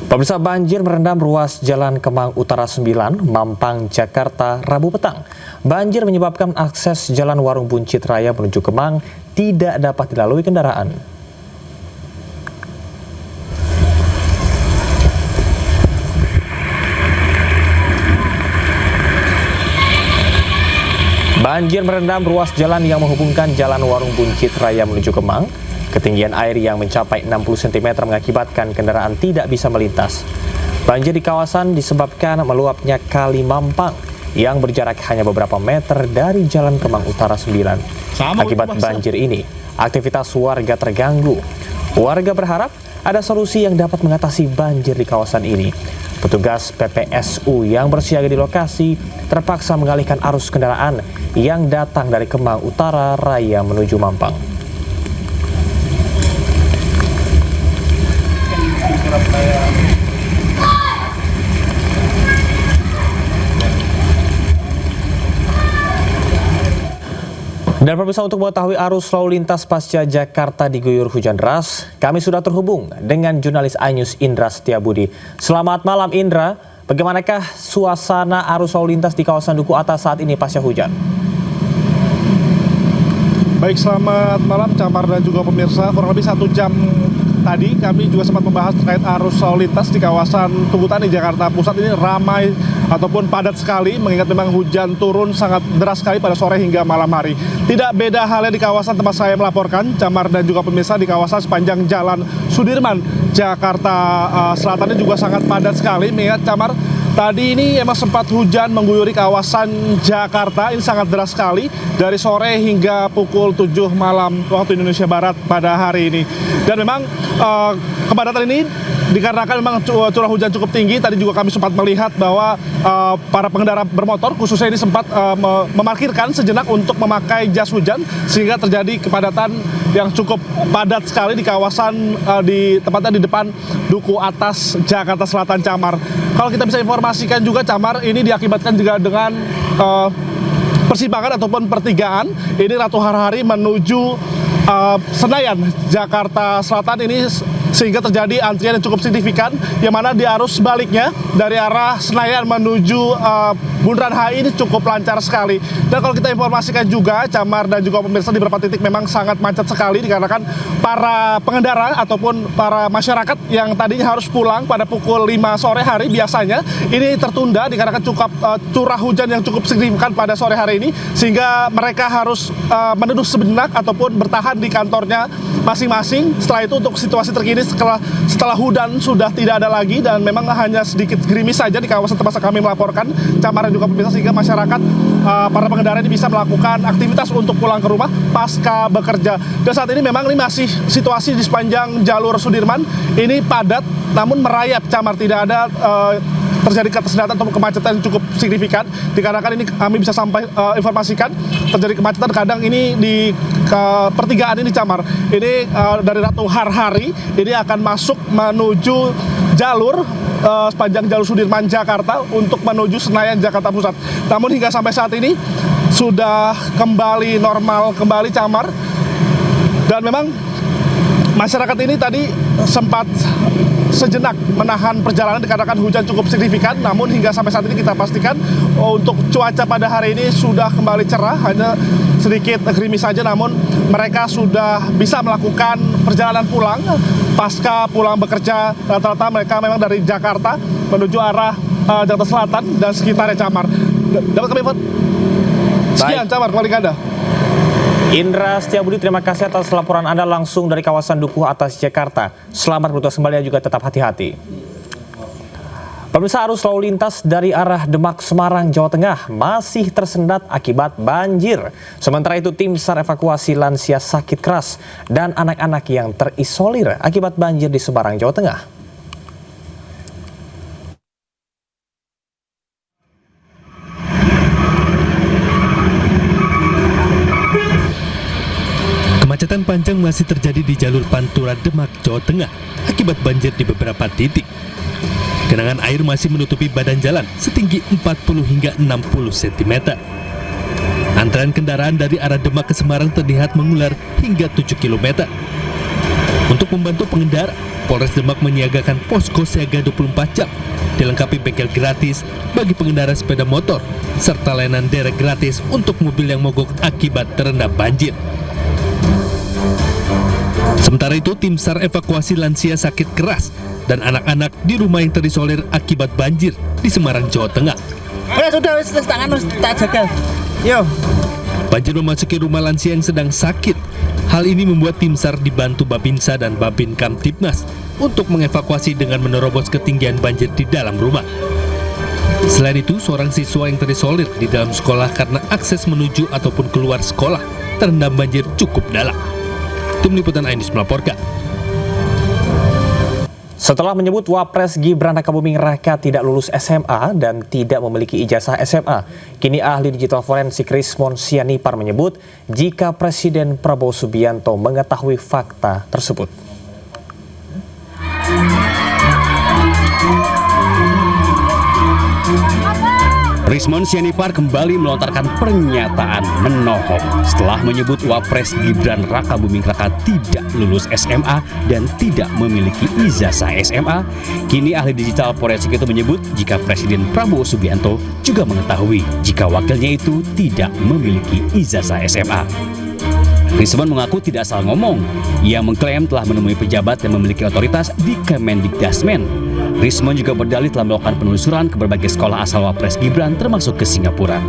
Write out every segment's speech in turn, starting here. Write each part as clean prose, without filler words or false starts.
Pemirsa, banjir merendam ruas Jalan Kemang Utara 9, Mampang, Jakarta, Rabu petang. Banjir menyebabkan akses Jalan Warung Buncit Raya menuju Kemang tidak dapat dilalui kendaraan. Banjir merendam ruas jalan yang menghubungkan Jalan Warung Buncit Raya menuju Kemang. Ketinggian air yang mencapai 60 cm mengakibatkan kendaraan tidak bisa melintas. Banjir di kawasan disebabkan meluapnya Kali Mampang yang berjarak hanya beberapa meter dari Jalan Kemang Utara 9. Akibat banjir ini, aktivitas warga terganggu. Warga berharap ada solusi yang dapat mengatasi banjir di kawasan ini. Petugas PPSU yang bersiaga di lokasi terpaksa mengalihkan arus kendaraan yang datang dari Kemang Utara Raya menuju Mampang. Dan pemirsa, untuk mengetahui arus lalu lintas pasca Jakarta diguyur hujan deras, kami sudah terhubung dengan jurnalis iNews Indra Setiabudi. Selamat malam Indra, bagaimanakah suasana arus lalu lintas di kawasan Duku Atas saat ini pasca hujan? Baik, selamat malam Camar dan juga pemirsa. Kurang lebih 1 jam tadi kami juga sempat membahas terkait arus lalu lintas di kawasan Tugu Tani, Jakarta Pusat. Ini ramai ataupun padat sekali mengingat memang hujan turun sangat deras sekali pada sore hingga malam hari. Tidak beda halnya di kawasan tempat saya melaporkan, Camar dan juga pemirsa, di kawasan sepanjang Jalan Sudirman, Jakarta Selatan ini juga sangat padat sekali. Mengingat Camar, tadi ini emang sempat hujan mengguyuri kawasan Jakarta, ini sangat deras sekali dari sore hingga pukul 7 malam waktu Indonesia Barat pada hari ini. Dan memang kepadatan ini dikarenakan memang curah hujan cukup tinggi. Tadi juga kami sempat melihat bahwa para pengendara bermotor khususnya ini sempat memarkirkan sejenak untuk memakai jas hujan, sehingga terjadi kepadatan yang cukup padat sekali di kawasan tepatnya di depan Duku Atas, Jakarta Selatan, Camar. Kalau kita bisa informasikan juga, Camar, ini diakibatkan juga dengan persimpangan ataupun pertigaan ini Ratu Harhari menuju Senayan, Jakarta Selatan ini, sehingga terjadi antrian yang cukup signifikan, yang mana di arus sebaliknya dari arah Senayan menuju Bundaran HI ini cukup lancar sekali. Dan kalau kita informasikan juga, Camar dan juga pemirsa, di beberapa titik memang sangat macet sekali dikarenakan para pengendara ataupun para masyarakat yang tadinya harus pulang pada pukul 5 sore hari biasanya ini tertunda dikarenakan curah hujan yang cukup signifikan pada sore hari ini, sehingga mereka harus meneduh sejenak ataupun bertahan di kantornya masing-masing. Setelah itu, untuk situasi terkini setelah hujan sudah tidak ada lagi dan memang hanya sedikit gerimis saja di kawasan tempat kami melaporkan, Camar dan juga pemirsa, sehingga masyarakat, para pengendara ini bisa melakukan aktivitas untuk pulang ke rumah pasca bekerja. Dan saat ini memang ini masih situasi di sepanjang jalur Sudirman ini padat namun merayap, Camar. Tidak ada terjadi ketersendatan atau kemacetan yang cukup signifikan, dikarenakan ini kami bisa sampai informasikan terjadi kemacetan kadang ini di pertigaan ini, Camar. Ini dari Ratu Harhari ini akan masuk menuju jalur sepanjang jalur Sudirman Jakarta untuk menuju Senayan Jakarta Pusat. Namun hingga sampai saat ini sudah kembali normal kembali, Camar. Dan memang masyarakat ini tadi sempat sejenak menahan perjalanan dikarenakan hujan cukup signifikan. Namun hingga sampai saat ini kita pastikan untuk cuaca pada hari ini sudah kembali cerah, hanya sedikit gerimis saja, namun mereka sudah bisa melakukan perjalanan pulang pasca pulang bekerja. Rata-rata mereka memang dari Jakarta menuju arah Jakarta Selatan dan sekitarnya, Camar. Dapat kami info? Sekian, Camar, kembali ke Anda. Indra Setiabudi, terima kasih atas laporan Anda langsung dari kawasan Duku Atas, Jakarta. Selamat bertugas kembali dan juga tetap hati-hati. Pemirsa, arus lalu lintas dari arah Demak, Semarang, Jawa Tengah masih tersendat akibat banjir. Sementara itu, tim SAR evakuasi lansia sakit keras dan anak-anak yang terisolir akibat banjir di Semarang, Jawa Tengah. Kemacetan panjang masih terjadi di jalur Pantura Demak, Jawa Tengah akibat banjir di beberapa titik. Genangan air masih menutupi badan jalan setinggi 40 hingga 60 cm. Antrean kendaraan dari arah Demak ke Semarang terlihat mengular hingga 7 km. Untuk membantu pengendara, Polres Demak menyiagakan posko siaga 24 jam, dilengkapi bengkel gratis bagi pengendara sepeda motor, serta layanan derek gratis untuk mobil yang mogok akibat terendam banjir. Sementara itu, tim SAR evakuasi lansia sakit keras dan anak-anak di rumah yang terisolir akibat banjir di Semarang, Jawa Tengah. Sudah, tangan tak jaga. Yo. Banjir memasuki rumah lansia yang sedang sakit. Hal ini membuat tim SAR dibantu Babinsa dan Babin Kamtibnas untuk mengevakuasi dengan menerobos ketinggian banjir di dalam rumah. Selain itu, seorang siswa yang terisolir di dalam sekolah karena akses menuju ataupun keluar sekolah terendam banjir cukup dalam. Tim Liputan iNews melaporkan. Setelah menyebut Wapres Gibran Rakabuming Raka tidak lulus SMA dan tidak memiliki ijazah SMA, kini ahli digital forensik Rismon Sianipar menyebut jika Presiden Prabowo Subianto mengetahui fakta tersebut. Rismon Sianipar kembali melontarkan pernyataan menohok setelah menyebut Wapres Gibran Rakabuming Raka tidak lulus SMA dan tidak memiliki ijazah SMA. Kini ahli digital forensik itu menyebut jika Presiden Prabowo Subianto juga mengetahui jika wakilnya itu tidak memiliki ijazah SMA. Rismon mengaku tidak salah ngomong. Ia mengklaim telah menemui pejabat yang memiliki otoritas di Kemendikbudrismen. Rismon juga berdalih telah melakukan penelusuran ke berbagai sekolah asal Wapres Gibran termasuk ke Singapura.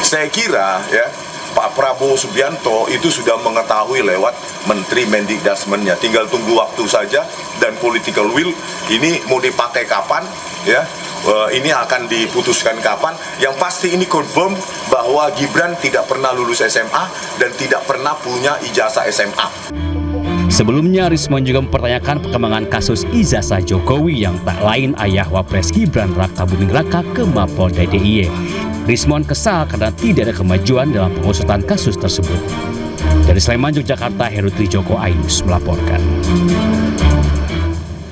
Saya kira ya Pak Prabowo Subianto itu sudah mengetahui lewat Menteri Mendikbudrismennya. Tinggal tunggu waktu saja dan political will ini mau dipakai kapan ya. Ini akan diputuskan kapan. Yang pasti ini confirm bahwa Gibran tidak pernah lulus SMA dan tidak pernah punya ijazah SMA. Sebelumnya, Rismon juga mempertanyakan perkembangan kasus ijazah Jokowi yang tak lain ayah Wapres Gibran Rakabuming Raka ke Mapolda DIY. Rismon kesal karena tidak ada kemajuan dalam pengusutan kasus tersebut. Dari Sleman, Yogyakarta, Heru Trijoko, iNews melaporkan.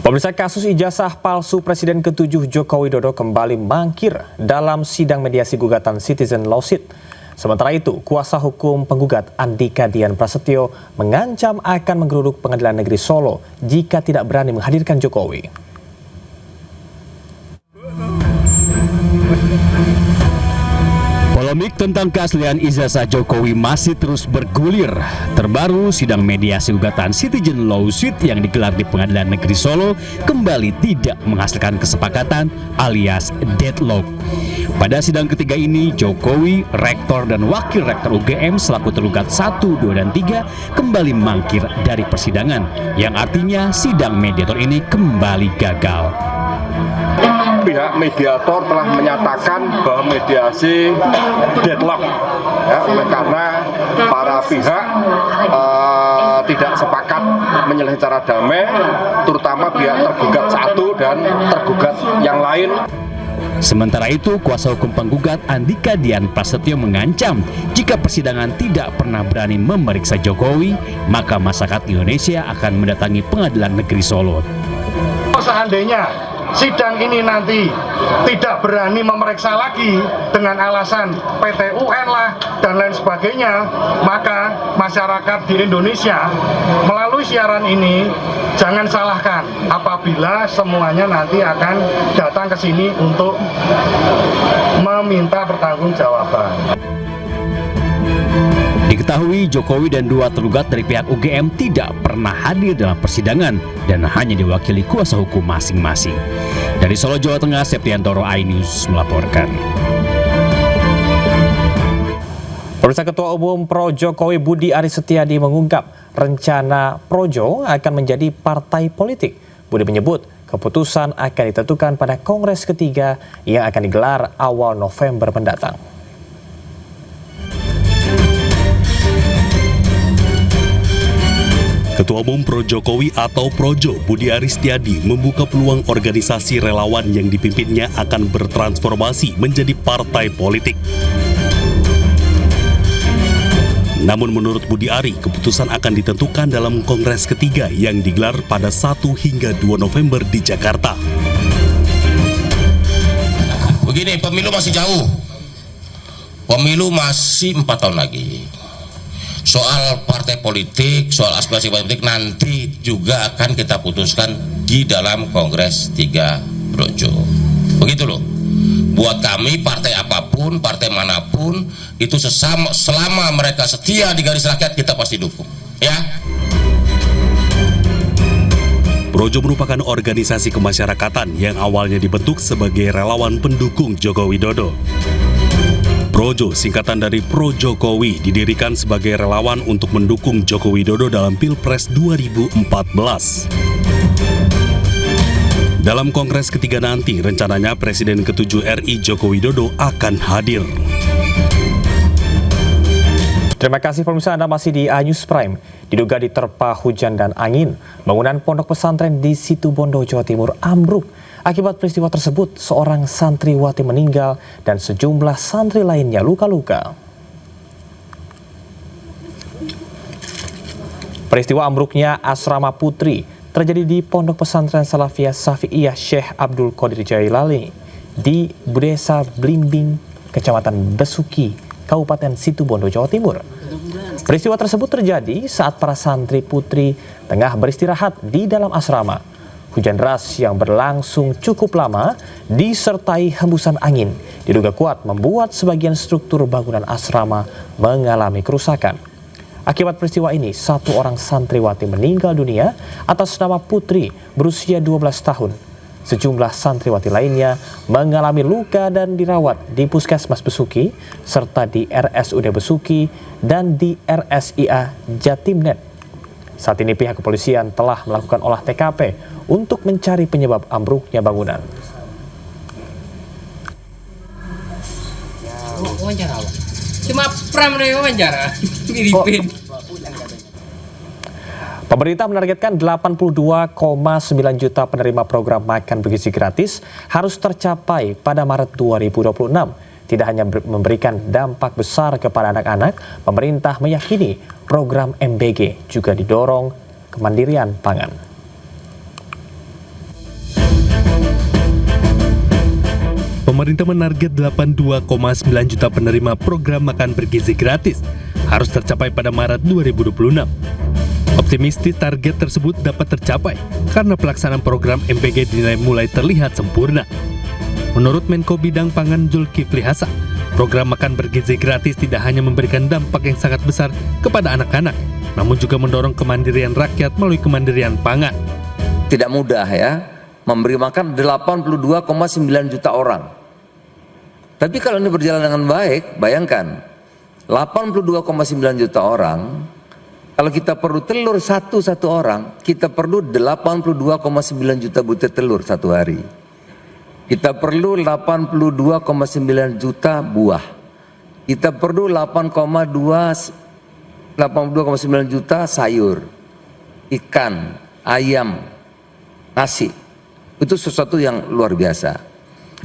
Pemirsa, kasus ijazah palsu Presiden ke-7 Joko Widodo kembali mangkir dalam sidang mediasi gugatan Citizen Lawsuit. Sementara itu, kuasa hukum penggugat Andika Dian Prasetyo mengancam akan menggeruduk Pengadilan Negeri Solo jika tidak berani menghadirkan Jokowi. Polemik tentang keaslian ijazah Jokowi masih terus bergulir. Terbaru, sidang mediasi gugatan Citizen Lawsuit yang digelar di Pengadilan Negeri Solo kembali tidak menghasilkan kesepakatan alias deadlock. Pada sidang ketiga ini, Jokowi, Rektor dan Wakil Rektor UGM selaku tergugat 1, 2, dan 3 kembali mangkir dari persidangan, yang artinya sidang mediator ini kembali gagal. Pihak mediator telah menyatakan bahwa mediasi deadlock ya, karena para pihak tidak sepakat menyelesaikan secara damai, terutama pihak tergugat 1 dan tergugat yang lain. Sementara itu, kuasa hukum penggugat Andika Dian Prasetyo mengancam jika persidangan tidak pernah berani memeriksa Jokowi, maka masyarakat Indonesia akan mendatangi Pengadilan Negeri Solo. Seandainya sidang ini nanti tidak berani memeriksa lagi dengan alasan PT UN lah dan lain sebagainya, maka masyarakat di Indonesia melalui siaran ini jangan salahkan apabila semuanya nanti akan datang ke sini untuk meminta pertanggungjawaban. Diketahui Jokowi dan 2 tergugat dari pihak UGM tidak pernah hadir dalam persidangan dan hanya diwakili kuasa hukum masing-masing. Dari Solo, Jawa Tengah, Septiantoro, iNews melaporkan. Pemirsa, Ketua Umum Pro Jokowi Budi Aris Setiadi mengungkap rencana Projo akan menjadi partai politik. Budi menyebut keputusan akan ditentukan pada Kongres ketiga yang akan digelar awal November mendatang. Ketua Umum Pro Jokowi atau Projo Budi Aris Setiadi membuka peluang organisasi relawan yang dipimpinnya akan bertransformasi menjadi partai politik. Namun menurut Budi Ari, keputusan akan ditentukan dalam Kongres ketiga yang digelar pada 1 hingga 2 November di Jakarta. Begini, pemilu masih jauh. Pemilu masih 4 tahun lagi. Soal partai politik, soal aspirasi politik nanti juga akan kita putuskan di dalam Kongres 3 Projo. Begitu loh. Buat kami partai apapun, partai manapun itu selama mereka setia di garis rakyat kita pasti dukung. Ya. Projo merupakan organisasi kemasyarakatan yang awalnya dibentuk sebagai relawan pendukung Joko Widodo. Projo, singkatan dari Pro Jokowi, didirikan sebagai relawan untuk mendukung Joko Widodo dalam Pilpres 2014. Dalam Kongres ketiga nanti, rencananya Presiden ke-7 RI Joko Widodo akan hadir. Terima kasih pemirsa, Anda masih di iNews Prime. Diduga diterpa hujan dan angin, bangunan pondok pesantren di Situbondo, Jawa Timur ambruk. Akibat peristiwa tersebut, seorang santriwati meninggal dan sejumlah santri lainnya luka-luka. Peristiwa ambruknya asrama putri terjadi di Pondok Pesantren Salafiyah Syafi'iyah Syekh Abdul Qadir Jailani di Desa Blimbing, Kecamatan Besuki, Kabupaten Situbondo, Jawa Timur. Peristiwa tersebut terjadi saat para santri putri tengah beristirahat di dalam asrama. Hujan deras yang berlangsung cukup lama disertai hembusan angin diduga kuat membuat sebagian struktur bangunan asrama mengalami kerusakan. Akibat peristiwa ini, satu orang santriwati meninggal dunia atas nama Putri berusia 12 tahun. Sejumlah santriwati lainnya mengalami luka dan dirawat di Puskesmas Besuki, serta di RSUD Besuki dan di RSIA Jatimnet. Saat ini pihak kepolisian telah melakukan olah TKP untuk mencari penyebab ambruknya bangunan. Cuma pram wawancara, miripin. Pemerintah menargetkan 82,9 juta penerima program makan bergizi gratis harus tercapai pada Maret 2026. Tidak hanya memberikan dampak besar kepada anak-anak, pemerintah meyakini program MBG juga didorong kemandirian pangan. Pemerintah menarget 82,9 juta penerima program makan bergizi gratis harus tercapai pada Maret 2026. Optimistis target tersebut dapat tercapai karena pelaksanaan program MBG dinilai mulai terlihat sempurna. Menurut Menko Bidang Pangan Zulkifli Hasan, program makan bergizi gratis tidak hanya memberikan dampak yang sangat besar kepada anak-anak, namun juga mendorong kemandirian rakyat melalui kemandirian pangan. Tidak mudah ya, memberi makan 82,9 juta orang. Tapi kalau ini berjalan dengan baik, bayangkan 82,9 juta orang, kalau kita perlu telur satu orang, kita perlu 82,9 juta butir telur satu hari. Kita perlu 82,9 juta buah. Kita perlu 82,9 juta sayur, ikan, ayam, nasi. Itu sesuatu yang luar biasa.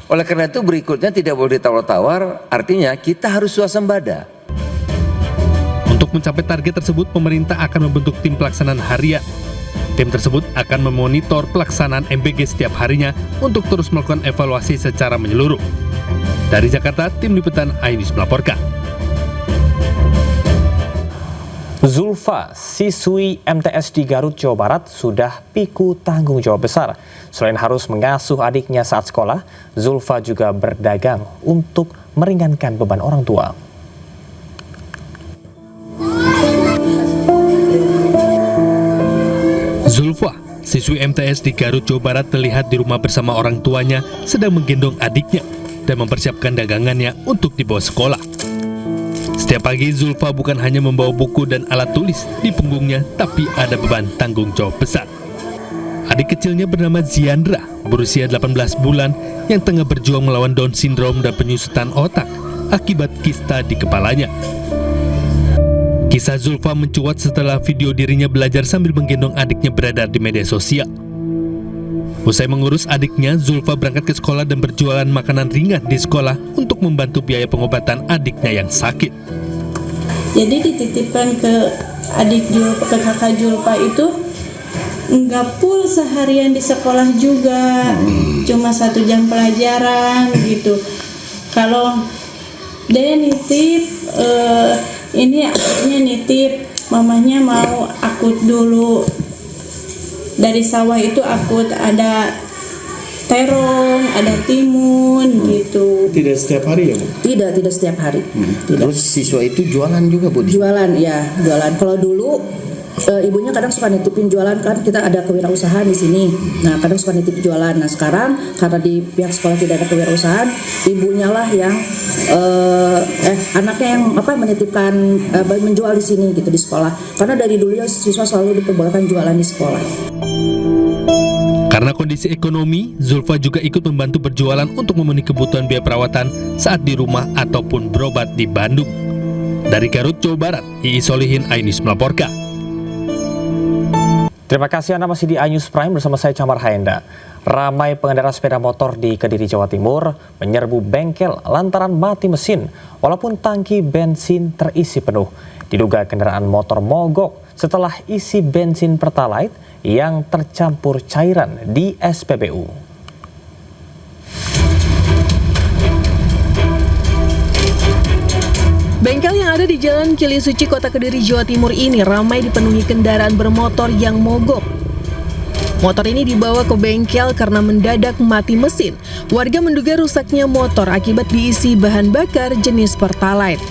Oleh karena itu berikutnya tidak boleh ditawar-tawar, artinya kita harus swasembada. Untuk mencapai target tersebut, pemerintah akan membentuk tim pelaksanaan harian. Tim tersebut akan memonitor pelaksanaan MBG setiap harinya untuk terus melakukan evaluasi secara menyeluruh. Dari Jakarta, tim liputan iNews melaporkan. Zulfa, siswi MTS di Garut, Jawa Barat, sudah pikul tanggung jawab besar. Selain harus mengasuh adiknya saat sekolah, Zulfa juga berdagang untuk meringankan beban orang tua. Zulfa, siswi MTS di Garut, Jawa Barat terlihat di rumah bersama orang tuanya sedang menggendong adiknya dan mempersiapkan dagangannya untuk dibawa sekolah. Setiap pagi Zulfa bukan hanya membawa buku dan alat tulis di punggungnya, tapi ada beban tanggung jawab besar. Adik kecilnya bernama Ziandra, berusia 18 bulan, yang tengah berjuang melawan Down syndrome dan penyusutan otak akibat kista di kepalanya. Kisah Zulfa mencuat setelah video dirinya belajar sambil menggendong adiknya beredar di media sosial. Usai mengurus adiknya, Zulfa berangkat ke sekolah dan berjualan makanan ringan di sekolah untuk membantu biaya pengobatan adiknya yang sakit. Jadi dititipkan ke kakak Zulfa itu nggak full seharian di sekolah juga, cuma 1 jam pelajaran gitu. Kalau dia nitip ini adiknya nitip, mamanya mau akut dulu. Dari sawah itu akut ada terong, ada timun gitu. Tidak setiap hari ya, Bu? Tidak setiap hari. Terus siswa itu jualan juga, Bu? Jualan, ya, jualan. Kalau dulu ibunya kadang suka nitipin jualan, kan kita ada kewirausahaan di sini. Nah, kadang suka nitip jualan. Nah, sekarang karena di pihak sekolah tidak ada kewirausahaan, ibunya lah yang anaknya yang menitipkan menjual di sini gitu di sekolah. Karena dari dulu ya siswa selalu diperbolehkan jualan di sekolah. Karena kondisi ekonomi, Zulfa juga ikut membantu berjualan untuk memenuhi kebutuhan biaya perawatan saat di rumah ataupun berobat di Bandung. Dari Garut, Jawa Barat, Ii Solihin, iNews melaporkan. Terima kasih Anda masih di iNews Prime bersama saya Camar Haenda. Ramai pengendara sepeda motor di Kediri, Jawa Timur menyerbu bengkel lantaran mati mesin walaupun tangki bensin terisi penuh. Diduga kendaraan motor mogok setelah isi bensin Pertalite yang tercampur cairan di SPBU. Bengkel yang ada di Jalan Kilisuci, Kota Kediri, Jawa Timur ini ramai dipenuhi kendaraan bermotor yang mogok. Motor ini dibawa ke bengkel karena mendadak mati mesin. Warga menduga rusaknya motor akibat diisi bahan bakar jenis Pertalite.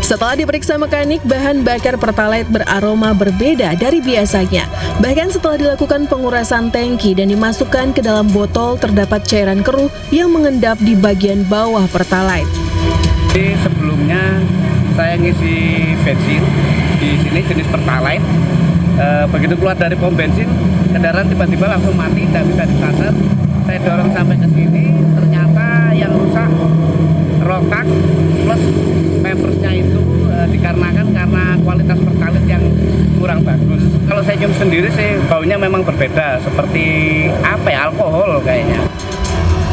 Setelah diperiksa mekanik, bahan bakar Pertalite beraroma berbeda dari biasanya. Bahkan setelah dilakukan pengurasan tangki dan dimasukkan ke dalam botol, terdapat cairan keruh yang mengendap di bagian bawah Pertalite. Jadi sebelumnya saya ngisi bensin di sini jenis Pertalite. Begitu keluar dari pom bensin, kendaraan tiba-tiba langsung mati, tidak bisa distarter. Saya dorong sampai ke sini, ternyata yang rusak rotak plus pampersnya itu dikarenakan karena kualitas Pertalite yang kurang bagus. Kalau saya nyium sendiri sih baunya memang berbeda, seperti alkohol kayaknya.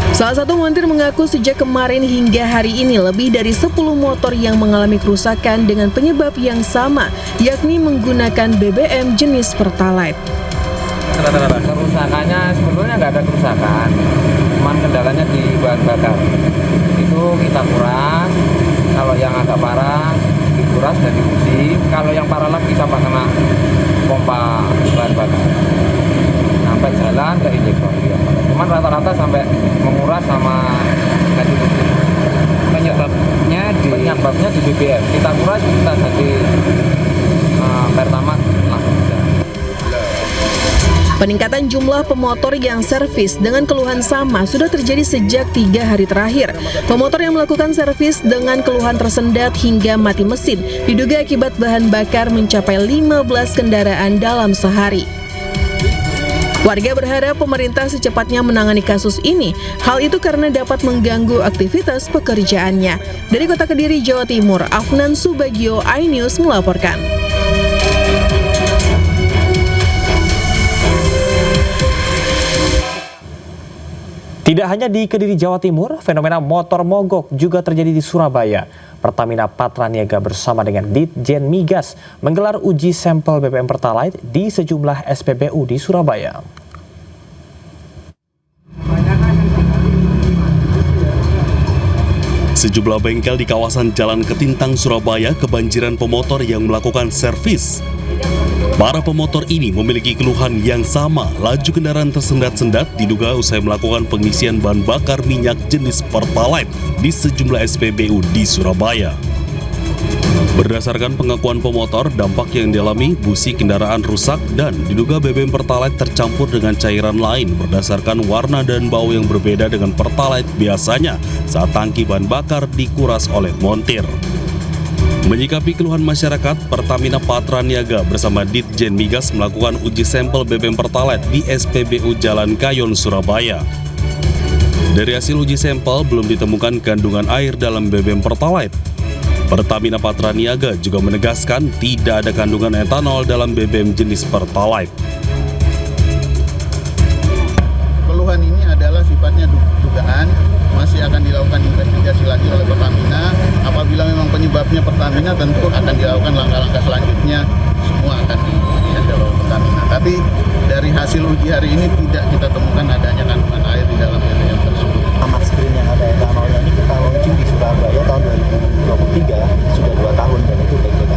Salah satu montir mengaku sejak kemarin hingga hari ini lebih dari 10 motor yang mengalami kerusakan dengan penyebab yang sama, yakni menggunakan BBM jenis Pertalite. Kerusakannya sebetulnya nggak ada kerusakan, cuman kendalanya di bahan bakar. Itu kita kuras, kalau yang agak parah dikuras dan diuji, kalau yang parah lagi sampai kena pompa bahan bakar. Sampai jalan ke injektor. Cuman rata-rata sampai menguras sama ganti mesin. Penyebabnya di BBM. Kita kuras, kita ganti Pertamax langsung bisa. Peningkatan jumlah pemotor yang servis dengan keluhan sama sudah terjadi sejak 3 hari terakhir. Pemotor yang melakukan servis dengan keluhan tersendat hingga mati mesin diduga akibat bahan bakar mencapai 15 kendaraan dalam sehari. Warga berharap pemerintah secepatnya menangani kasus ini. Hal itu karena dapat mengganggu aktivitas pekerjaannya. Dari Kota Kediri, Jawa Timur, Afnan Subagio, iNews melaporkan. Tidak hanya di Kediri, Jawa Timur, fenomena motor mogok juga terjadi di Surabaya. Pertamina Patraniaga bersama dengan Ditjen Migas menggelar uji sampel BBM Pertalite di sejumlah SPBU di Surabaya. Sejumlah bengkel di kawasan Jalan Ketintang, Surabaya kebanjiran pemotor yang melakukan servis. Para pemotor ini memiliki keluhan yang sama, laju kendaraan tersendat-sendat diduga usai melakukan pengisian bahan bakar minyak jenis Pertalite di sejumlah SPBU di Surabaya. Berdasarkan pengakuan pemotor, dampak yang dialami busi kendaraan rusak dan diduga BBM Pertalite tercampur dengan cairan lain berdasarkan warna dan bau yang berbeda dengan Pertalite biasanya saat tangki bahan bakar dikuras oleh montir. Menyikapi keluhan masyarakat, Pertamina Patraniaga bersama Ditjen Migas melakukan uji sampel BBM Pertalite di SPBU Jalan Kayon, Surabaya. Dari hasil uji sampel belum ditemukan kandungan air dalam BBM Pertalite. Pertamina Patraniaga juga menegaskan tidak ada kandungan etanol dalam BBM jenis Pertalite. Keluhan ini adalah sifatnya dugaan, masih akan dilakukan investigasi lagi oleh Pertamina. Apabila memang penyebabnya Pertamina, tentu akan dilakukan langkah-langkah selanjutnya, semua akan dihandle oleh Pertamina. Tapi dari hasil uji hari ini tidak kita temukan adanya kandungan air di dalam BBM tersebut. Amat screen yang ada etanolnya ini kita launching di Surabaya tahun 2023, sudah 2 tahun dan itu baik-baik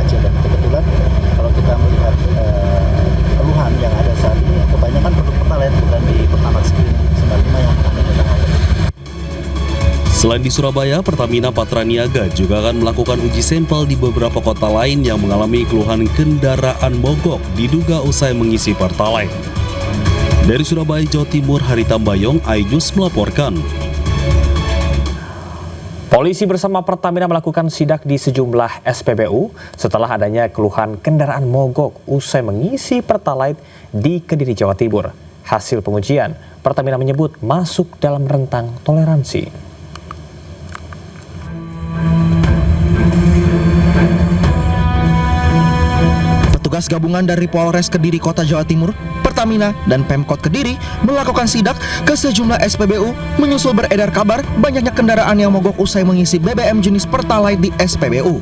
Selain di Surabaya, Pertamina Patraniaga juga akan melakukan uji sampel di beberapa kota lain yang mengalami keluhan kendaraan mogok diduga usai mengisi Pertalite. Dari Surabaya, Jawa Timur, Hari Tambayong, iNews melaporkan. Polisi bersama Pertamina melakukan sidak di sejumlah SPBU setelah adanya keluhan kendaraan mogok usai mengisi Pertalite di Kediri, Jawa Timur. Hasil pengujian, Pertamina menyebut masuk dalam rentang toleransi. Petugas gabungan dari Polres Kediri Kota Jawa Timur, Pertamina, dan Pemkot Kediri melakukan sidak ke sejumlah SPBU menyusul beredar kabar banyaknya kendaraan yang mogok usai mengisi BBM jenis Pertalite di SPBU.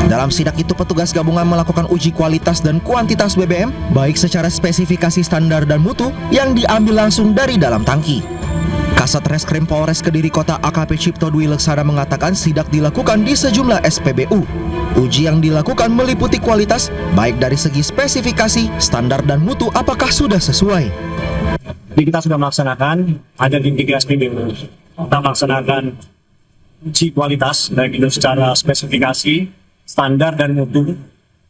Dalam sidak itu, petugas gabungan melakukan uji kualitas dan kuantitas BBM, baik secara spesifikasi standar dan mutu yang diambil langsung dari dalam tangki. Kasat Reskrim Polres Kediri Kota AKP Cipto Dwi Leksana mengatakan sidak dilakukan di sejumlah SPBU. Uji yang dilakukan meliputi kualitas, baik dari segi spesifikasi, standar dan mutu apakah sudah sesuai. Jadi kita sudah melaksanakan, ada di 3 SPBU. Kita melaksanakan uji kualitas, baik itu secara spesifikasi, standar dan mutu,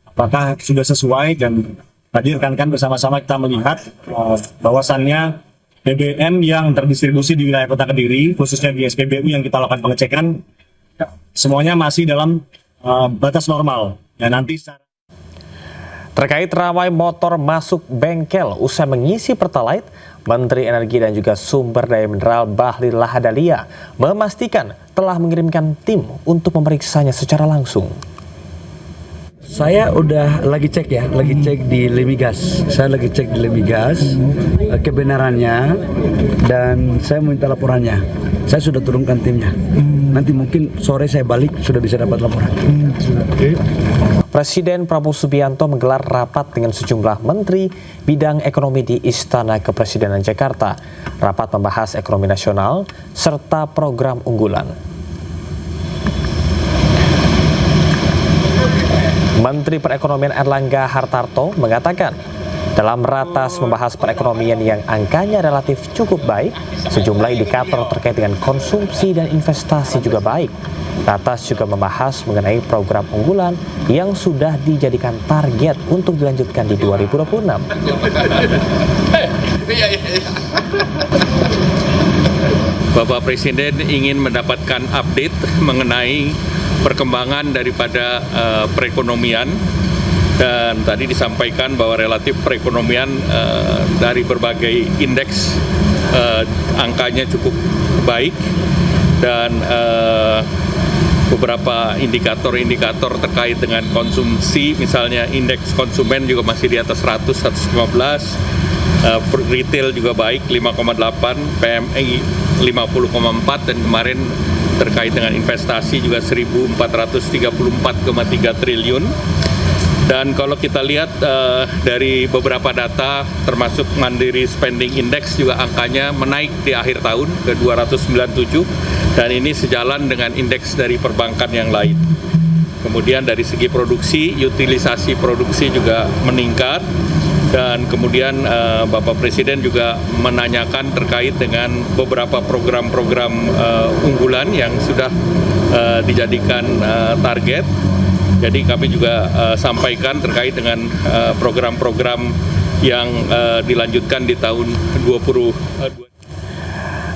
apakah sudah sesuai, dan tadi rekan-rekan bersama-sama kita melihat bahwasannya BBM yang terdistribusi di wilayah Kota Kediri, khususnya di SPBU yang kita lakukan pengecekan, semuanya masih dalam batas normal. Ya, nanti Terkait ramai motor masuk bengkel usai mengisi Pertalite, Menteri Energi dan juga Sumber Daya Mineral Bahlil Lahadalia memastikan telah mengirimkan tim untuk memeriksanya secara langsung. Saya udah lagi cek di Lemigas. Saya lagi cek di Lemigas kebenarannya dan saya minta laporannya. Saya sudah turunkan timnya. Nanti mungkin sore saya balik sudah bisa dapat laporan. Presiden Prabowo Subianto menggelar rapat dengan sejumlah menteri bidang ekonomi di Istana Kepresidenan Jakarta. Rapat membahas ekonomi nasional serta program unggulan. Menteri Perekonomian Erlangga Hartarto mengatakan, dalam ratas membahas perekonomian yang angkanya relatif cukup baik, sejumlah indikator terkait dengan konsumsi dan investasi juga baik. Ratas juga membahas mengenai program unggulan yang sudah dijadikan target untuk dilanjutkan di 2026. Bapak Presiden ingin mendapatkan update mengenai perkembangan daripada perekonomian, dan tadi disampaikan bahwa relatif perekonomian dari berbagai indeks angkanya cukup baik, dan beberapa indikator-indikator terkait dengan konsumsi, misalnya indeks konsumen juga masih di atas 100, 115, retail juga baik 5,8, PMI 50,4, dan kemarin terkait dengan investasi juga 1.434,3 triliun. Dan kalau kita lihat dari beberapa data termasuk Mandiri Spending Index juga angkanya menaik di akhir tahun ke 297, dan ini sejalan dengan indeks dari perbankan yang lain. Kemudian dari segi produksi, utilisasi produksi juga meningkat, dan kemudian Bapak Presiden juga menanyakan terkait dengan beberapa program-program unggulan yang sudah dijadikan target. Jadi kami juga sampaikan terkait dengan program-program yang dilanjutkan di tahun 2022.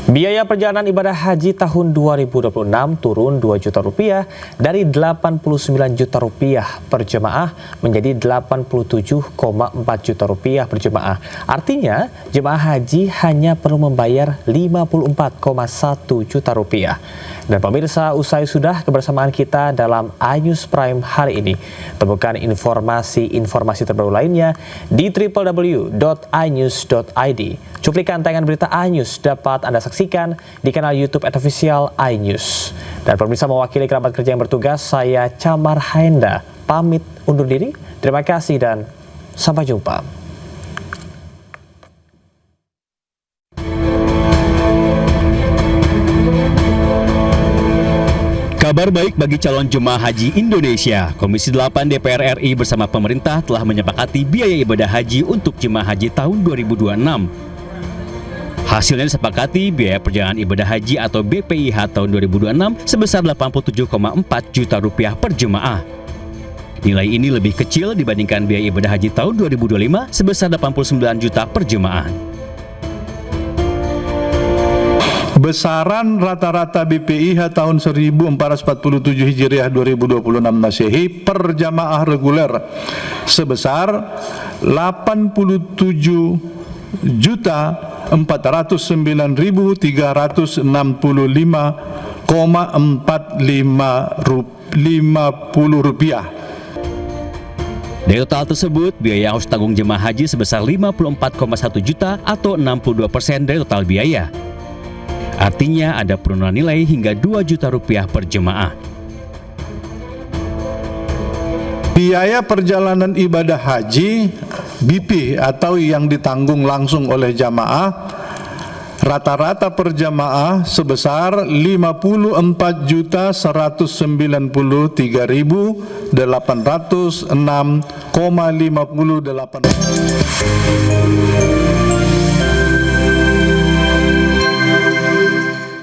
Biaya perjalanan ibadah haji tahun 2026 turun 2 juta rupiah dari 89 juta rupiah per jemaah menjadi 87,4 juta rupiah per jemaah. Artinya jemaah haji hanya perlu membayar 54,1 juta rupiah. Dan pemirsa, usai sudah kebersamaan kita dalam iNews Prime hari ini. Temukan informasi terbaru lainnya di www.inews.id. Cuplikan tayangan berita iNews dapat Anda saksikan di kanal YouTube @official iNews. Dan pemirsa, mewakili kerabat kerja yang bertugas, saya Camar Haenda pamit undur diri. Terima kasih dan sampai jumpa. Kabar baik bagi calon jemaah haji Indonesia. Komisi 8 DPR RI bersama pemerintah telah menyepakati biaya ibadah haji untuk jemaah haji tahun 2026. Hasilnya disepakati biaya perjalanan ibadah haji atau BPIH tahun 2026 sebesar 87,4 juta rupiah per jemaah. Nilai ini lebih kecil dibandingkan biaya ibadah haji tahun 2025 sebesar 89 juta per jemaah. Besaran rata-rata BPIH tahun 1447 Hijriah 2026 Masehi per jamaah reguler sebesar 87.409.365,50 rupiah. Dari total tersebut, biaya yang harus tanggung jemaah haji sebesar 54,1 juta atau 62% dari total biaya. Artinya ada penurunan nilai hingga 2 juta rupiah per jemaah. Biaya perjalanan ibadah haji BP atau yang ditanggung langsung oleh jamaah rata-rata per jamaah sebesar 54.193.806,58.